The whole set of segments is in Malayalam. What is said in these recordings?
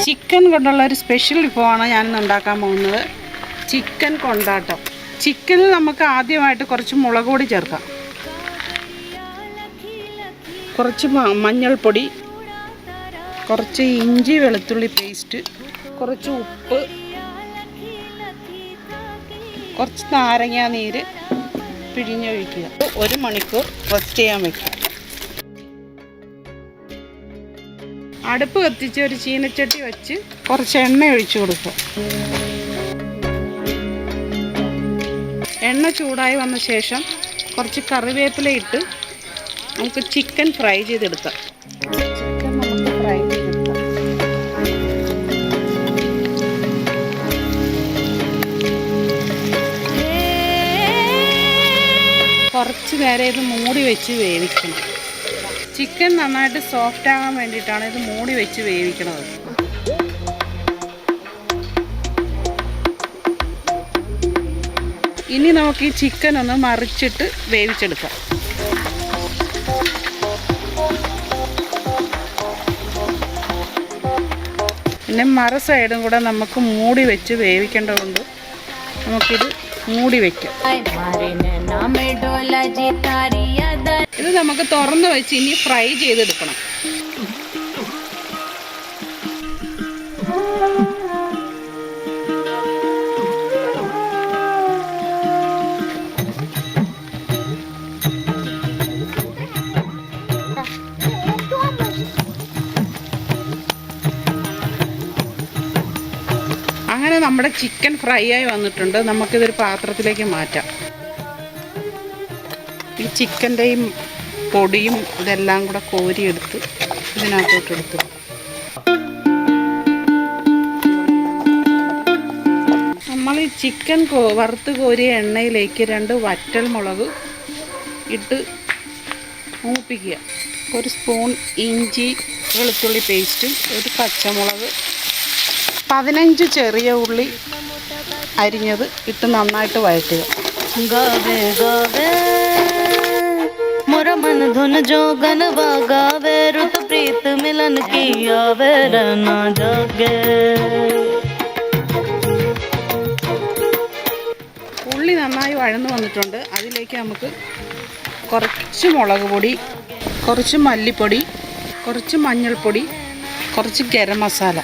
ചിക്കൻ കൊണ്ടുള്ള ഒരു സ്പെഷ്യൽ വിഭവമാണ് ഞാനിന്ന് ഉണ്ടാക്കാൻ പോകുന്നത്. ചിക്കൻ കൊണ്ടാട്ടം. ചിക്കനിൽ നമുക്ക് ആദ്യമായിട്ട് കുറച്ച് മുളക് പൊടി ചേർക്കാം, കുറച്ച് മഞ്ഞൾപ്പൊടി, കുറച്ച് ഇഞ്ചി വെളുത്തുള്ളി പേസ്റ്റ്, കുറച്ച് ഉപ്പ്, കുറച്ച് നാരങ്ങാ നീര് പിഴിഞ്ഞൊഴിക്കുക. 1 മണിക്കൂർ റെസ്റ്റ് ചെയ്യാൻ വയ്ക്കുക. അടുപ്പ് കത്തിച്ച് ഒരു ചീനച്ചട്ടി വെച്ച് കുറച്ച് എണ്ണ ഒഴിച്ചു കൊടുക്കുക. എണ്ണ ചൂടായി വന്ന ശേഷം കുറച്ച് കറിവേപ്പില ഇട്ട് നമുക്ക് ചിക്കൻ ഫ്രൈ ചെയ്തെടുക്കാം. കുറച്ച് നേരം ഇത് മൂടി വെച്ച് വേവിക്കണം. ചിക്കൻ നന്നായിട്ട് സോഫ്റ്റ് ആകാൻ വേണ്ടിയിട്ടാണ് ഇത് മൂടി വെച്ച് വേവിക്കുന്നത്. ഇനി നമുക്ക് ഈ ചിക്കൻ ഒന്ന് മറിച്ചിട്ട് വേവിച്ചെടുക്കാം. പിന്നെ മറ സൈഡും കൂടെ നമുക്ക് മൂടി വെച്ച് വേവിക്കേണ്ടതുകൊണ്ട് നമുക്കിത് മൂടി വയ്ക്കാം. ഇത് നമുക്ക് തുറന്ന് വെച്ച് ഇനി ഫ്രൈ ചെയ്തെടുക്കണം. അങ്ങനെ നമ്മുടെ ചിക്കൻ ഫ്രൈ ആയി വന്നിട്ടുണ്ട്. നമുക്കിതൊരു പാത്രത്തിലേക്ക് മാറ്റാം. ഈ ചിക്കൻ്റെയും പൊടിയും ഇതെല്ലാം കൂടെ കോരിയെടുത്ത് ഇതിനകത്തോട്ടെടുത്ത് നമ്മൾ ഈ ചിക്കൻ വറുത്ത് കോരിയ എണ്ണയിലേക്ക് 2 വറ്റൽ മുളക് ഇട്ട് മൂപ്പിക്കുക. 1 സ്പൂൺ ഇഞ്ചി വെളുത്തുള്ളി പേസ്റ്റും 1 പച്ചമുളക്, 15 ചെറിയ ഉള്ളി അരിഞ്ഞത് ഇട്ട് നന്നായിട്ട് വഴറ്റുക. मोरा मन धुन जोगन बागावे रुत प्रीत मिलन की आवे रहना जागे. ഉള്ളി നന്നായി വഴന്നു വന്നിട്ടുണ്ട്. അതിലേക്ക് നമുക്ക് കുറച്ച് മുളക് പൊടി, കുറച്ച് മല്ലിപ്പൊടി, കുറച്ച് മഞ്ഞൾപ്പൊടി, കുറച്ച് ഗരം മസാല,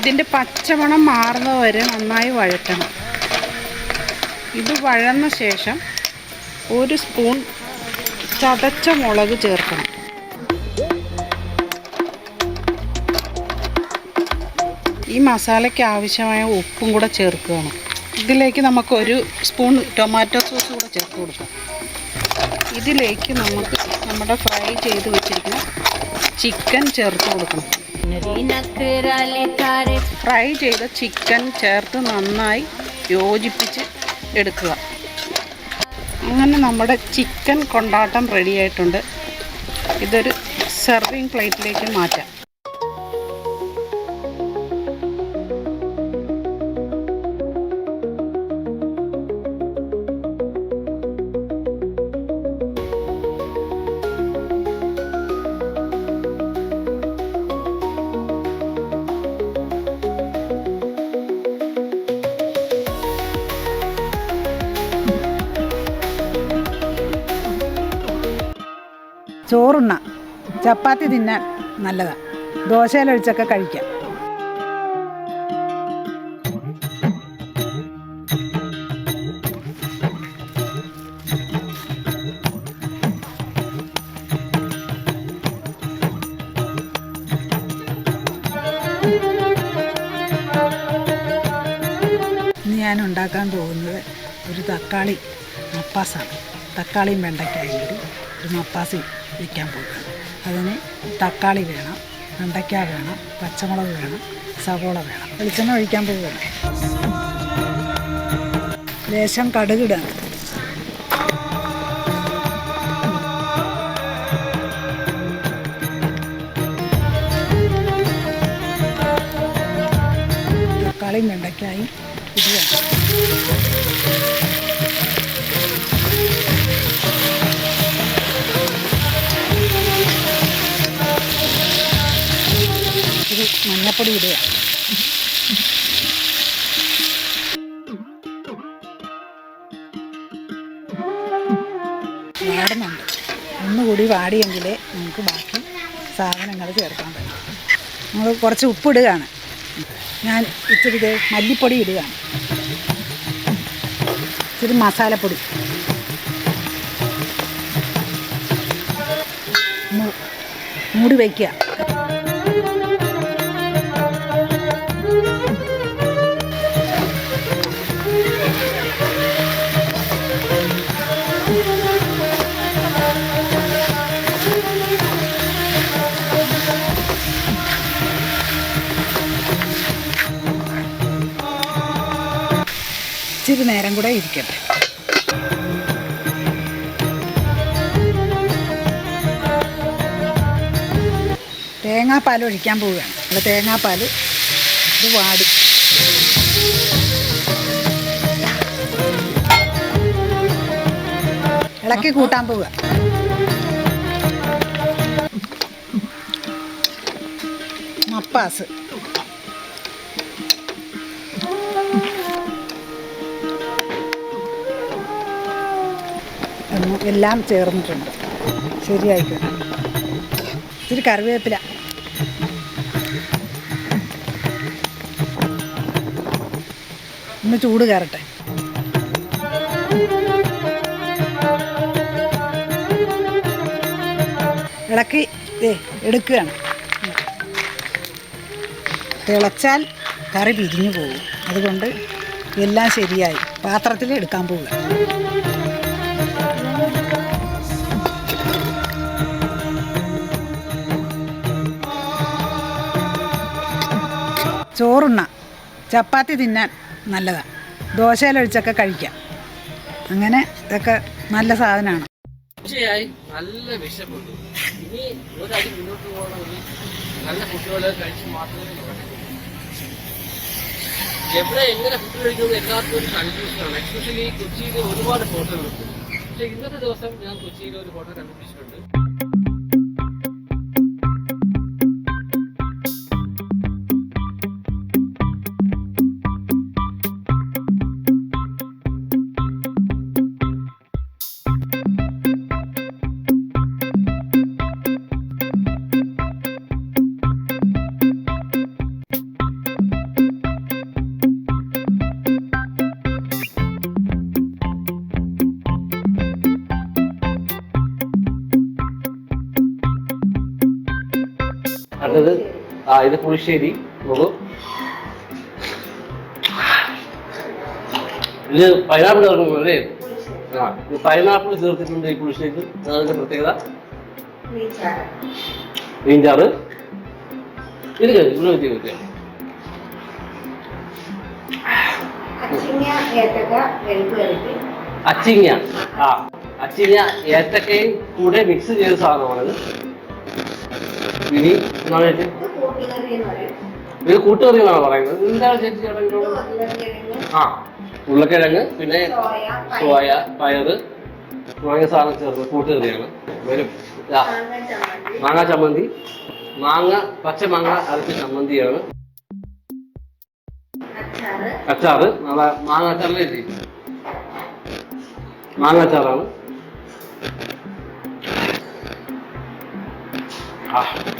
ഇതിൻ്റെ പച്ചമണം മാറുന്നത് വരെ നന്നായി വഴറ്റണം. ഇത് വഴന്ന ശേഷം 1 സ്പൂൺ ചതച്ച മുളക് ചേർക്കണം. ഈ മസാലയ്ക്ക് ആവശ്യമായ ഉപ്പും കൂടെ ചേർക്കുകയാണ്. ഇതിലേക്ക് നമുക്ക് 1 സ്പൂൺ ടൊമാറ്റോ സോസ് കൂടെ ചേർത്ത് കൊടുക്കാം. ഇതിലേക്ക് നമുക്ക് നമ്മുടെ ഫ്രൈ ചെയ്ത് വെച്ചിരിക്കുന്ന ചിക്കൻ ചേർത്ത് കൊടുക്കണം. ഫ്രൈ ചെയ്ത ചിക്കൻ ചേർത്ത് നന്നായി യോജിപ്പിച്ച് എടുക്കുക. അങ്ങനെ നമ്മുടെ ചിക്കൻ കൊണ്ടാട്ടം റെഡി ആയിട്ടുണ്ട്. ഇതൊരു സെർവിങ് പ്ലേറ്റിലേക്ക് മാറ്റാം. ചോറുണ്ണ, ചപ്പാത്തി തിന്നാൻ നല്ലതാണ്. ദോശയിലൊഴിച്ചൊക്കെ കഴിക്കാം. ഇന്ന് ഞാൻ ഉണ്ടാക്കാൻ പോകുന്നത് ഒരു തക്കാളി മപ്പാസാണ്. തക്കാളിയും വെണ്ടയ്ക്കായും കൂടി ഒരു മപ്പാസ് വയ്ക്കാൻ പോകുകയാണ്. അതിന് തക്കാളി വേണം, വെണ്ടയ്ക്ക വേണം, പച്ചമുളക് വേണം, സവോള വേണം. വെളിച്ചെണ്ണ ഒഴിക്കാൻ പോവുകയാണ്. ലേശം കടുകിടാണ്. തക്കാളിയും വെണ്ടയ്ക്കായും ഇടുകയാണ്. ഇത് മഞ്ഞൾപ്പൊടി ഇടുക. വാടുന്നുണ്ട്. ഒന്നുകൂടി വാടിയെങ്കിലേ നമുക്ക് ബാക്കി സാധനങ്ങൾ ചേർക്കാൻ പറ്റും. നമ്മൾ കുറച്ച് ഉപ്പിടുകയാണ്. ഞാൻ ഇച്ചിരി മല്ലിപ്പൊടി ഇടുകയാണ്, ഇച്ചിരി മസാലപ്പൊടി. മൂടി വയ്ക്കുക. ഇച്ചിരി നേരം കൂടെ ഇരിക്കട്ടെ. തേങ്ങാപ്പാൽ ഒഴിക്കാൻ പോവുകയാണ്. അല്ല, തേങ്ങാപ്പാൽ ഇത് വാടി. ഇളക്കി കൂട്ടാൻ പോവുക. മപ്പാസ് എല്ലാം ചേർന്നിട്ടുണ്ട്. ശരിയായിക്കോട്ടെ. ഇച്ചിരി കറിവേപ്പില, ഒന്ന് ചൂട് കയറട്ടെ. ഇളക്കി എടുക്കുകയാണ്. തിളച്ചാൽ കറി പിരിഞ്ഞു പോകും. അതുകൊണ്ട് എല്ലാം ശരിയായി പാത്രത്തിൽ എടുക്കാൻ പോവുക. ചോറുണ്ണ, ചപ്പാത്തി തിന്നാൻ നല്ലതാണ്. ദോശയിലൊഴിച്ചൊക്കെ കഴിക്കാം. അങ്ങനെ ഇതൊക്കെ നല്ല സാധനമാണ്. തീർച്ചയായും നല്ല വിശപ്പുണ്ട്. ഇനി ഒരടി മുന്നോട്ട് പോകണമെങ്കിൽ നല്ല ഫുഡുകൾ കഴിച്ച് മാത്രമേ നടക്കൂ. എവിടെ എങ്ങനെ ഫുഡ് കഴിക്കുന്നത് എല്ലാവർക്കും ഒരു കൺഫ്യൂഷനാണ്. എസ്പെഷ്യലി കൊച്ചിയിൽ ഒരുപാട് ഹോട്ടലുണ്ട്. പക്ഷേ ഇന്നത്തെ ദിവസം ഞാൻ കൊച്ചിയിൽ ഒരു ഹോട്ടൽ കണ്ടുപിടിച്ചിട്ടുണ്ട്. അടുത്തത് ഇത് പുളിശ്ശേരി. നോക്കൂ, ഇത് പൈനാപ്പിൾ ചേർക്കുന്നല്ലേ? ഇത് പൈനാപ്പിൾ ചേർത്തിട്ടുണ്ട് ഈ പുളിശ്ശേരിക്ക്. അതിന്റെ പ്രത്യേകത മീൻചാറ്. ഇത് ഇവിടെ വെച്ച് അച്ചിങ്ങ. അച്ചിങ്ങ ഏത്തക്കയും കൂടെ മിക്സ് ചെയ്ത സാധനമാണിത്. ഇനി എന്താണ് ചേച്ചി? ഇത് കൂട്ടുകറി എന്നാണ് പറയുന്നത്. എന്താണ് ചേച്ചി? ഉരുളക്കിഴങ്ങ്, പിന്നെ സോയ, പയറ് തുടങ്ങിയ സാധനം ചേർന്ന് കൂട്ടുകറിയാണ്. വരും മാങ്ങ ചമ്മന്തി, പച്ചമാങ്ങ അരച്ച ചമ്മന്തിയാണ്. അച്ചാറ്, മാങ്ങ അച്ചാറിലെ ചേച്ചി മാങ്ങ അച്ചാറാണ്.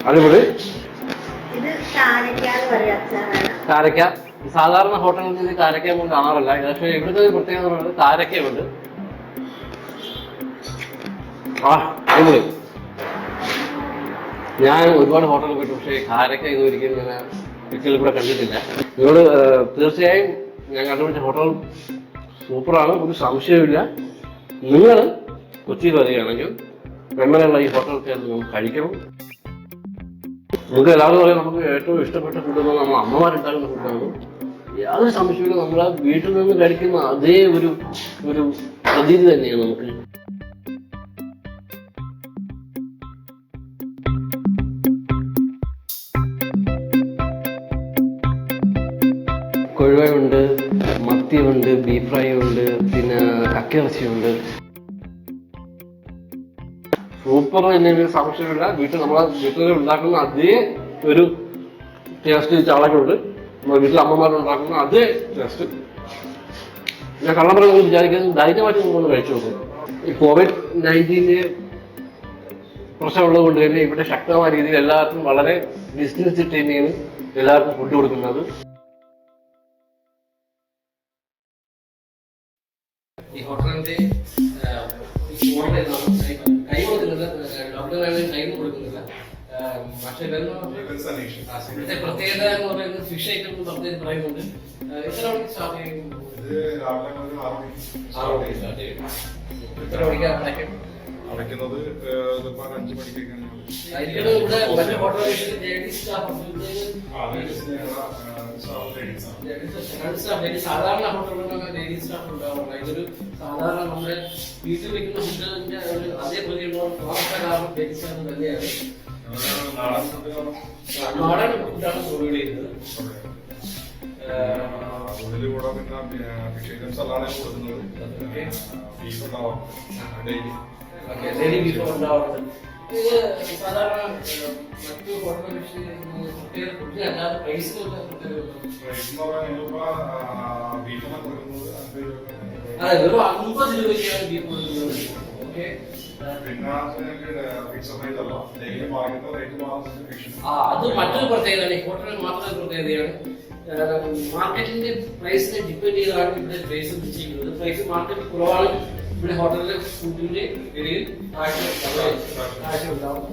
അടിപൊളി. കാരക്ക സാധാരണ ഹോട്ടലിൽ നിന്ന് കാരക്ക നമ്മൾ കാണാറില്ല. പക്ഷേ ഇവിടുത്തെ ഒരു പ്രത്യേകത പറയുന്നത് കാരക്കയുണ്ട്. അടിപൊളി. ഞാൻ ഒരുപാട് ഹോട്ടലിൽ പോയിട്ട് പക്ഷേ കാരക്ക ഇതൊരിക്കലും ഞാൻ ഒരിക്കലും കൂടെ കണ്ടിട്ടില്ല. നിങ്ങളോട് തീർച്ചയായും ഞാൻ കണ്ടുപിടിച്ച ഹോട്ടൽ സൂപ്പറാണ്, ഒരു സംശയമില്ല. നിങ്ങൾ കൊച്ചിയിൽ വരികയാണെങ്കിൽ വെമ്മലുള്ള ഈ ഹോട്ടൽ കയറി നമ്മൾ കഴിക്കണം. നമുക്ക് എല്ലാവരും പറയാം നമുക്ക് ഏറ്റവും ഇഷ്ടപ്പെട്ട ഫുഡ് എന്ന് നമ്മൾ അമ്മമാരുണ്ടാക്കുന്ന ഫുഡാണ്. യാതൊരു സംശയമില്ല, നമ്മൾ ആ വീട്ടിൽ നിന്ന് കഴിക്കുന്ന അതേ ഒരു പ്രതീതി തന്നെയാണ് നമുക്ക്. കൊഴുവയുണ്ട്, മത്തിയുണ്ട്, ബീഫ് ഫ്രൈ ഉണ്ട്, പിന്നെ കക്കയിറച്ചിയുണ്ട്. സൂപ്പർ തന്നെയൊരു സംശയമില്ല. നമ്മളെ വീട്ടിൽ ഉണ്ടാക്കുന്ന അതേ ഒരു ടേസ്റ്റ് ചാളക്കുണ്ട് നമ്മുടെ വീട്ടിൽ അമ്മമാരുണ്ടാക്കുന്ന അതേ ടേസ്റ്റ്. ഞാൻ കള്ളം പറയുന്നത് വിചാരിക്കുന്നത് ധൈര്യമായിട്ട് നിങ്ങളൊന്ന് കഴിച്ചു നോക്കുന്നു. ഈ COVID-19 പ്രശ്നമുള്ളത് കൊണ്ട് തന്നെ ഇവിടെ ശക്തമായ രീതിയിൽ എല്ലാവർക്കും വളരെ ഡിസ്റ്റൻസ് ടൈമിൽ എല്ലാവർക്കും ഫുഡ് കൊടുക്കുന്നത്. ഈ ഹോട്ടലിന്റെ കൈ കൊടുക്കുന്നില്ല, ഡോക്ടർ കൈ കൊടുക്കുന്നില്ല. പക്ഷേ ഇവിടുത്തെ പ്രത്യേകത എന്ന് പറയുന്നത് ഫിഷ് ഐറ്റം പ്രത്യേകം പറയുന്നുണ്ട്. എത്ര മണിക്ക് സ്റ്റാർട്ട് ചെയ്യും? എത്ര മണിക്കാണ് അടയ്ക്കും? അടയ്ക്കുന്നത് 5 മണിക്കൊക്കെയാണ്. ഇവിടെ മറ്റു ഹോട്ടലുകളിൽ സാധാരണ ഹോട്ടലുകളിൽ ലേഡീസ് സ്റ്റാഫ് ഉണ്ടാവുക. ഇതൊരു സാധാരണ നമ്മുടെ വീട്ടിൽ വെക്കുന്ന ഫുഡിന്റെ അതേ പ്രതിയുള്ള ലേഡീസ് സ്റ്റാഫ് തന്നെയാണ്. നാടൻ ഫുഡാണ് പ്രൊവൈഡ് ചെയ്യുന്നത്. അതിൽ കൂടെ പിന്നെ ഫിഷ് ഐറ്റംസ് അല്ലാതെ കൊടുക്കുന്നത്. ബീഫ് ഉണ്ടാവും ഡെയിലി ബീഫ് ഉണ്ടാവാറുണ്ട്. ഇത് സാധാരണ മറ്റു ഹോട്ടൽ പ്രത്യേക ഫുഡ് അല്ലാതെ പ്രൈസിന് ബീഫിനെ കൊടുക്കുന്നത് 50 രൂപ. അതെ, വെറും 50 രൂപയ്ക്കാണ് ബീഫ് കൊടുക്കുന്നത്. ഓക്കെ, പിന്നെ ഫിക്സ് റേറ്റ് അല്ല, ഡെയിലി മാറുന്ന റേറ്റ് മാറുന്നത് ഫിഷ്. അത് മറ്റൊരു പ്രത്യേകതയാണ്. ഈ ഹോട്ടലിൽ മാത്രം പ്രത്യേകതയാണ്. മാർക്കറ്റിന്റെ പ്രൈസിനെ ഡിപ്പെൻഡ് ചെയ്താണ് ഇവിടെ പ്രൈസ് നിശ്ചയിക്കുന്നത്. പ്രൈസ് മാർക്കറ്റ് കുറവാണ് ഇവിടെ ഹോട്ടലിലെ ഫുഡിന്റെ ഇടയിൽ ആഴ്ച ഉണ്ടാവും.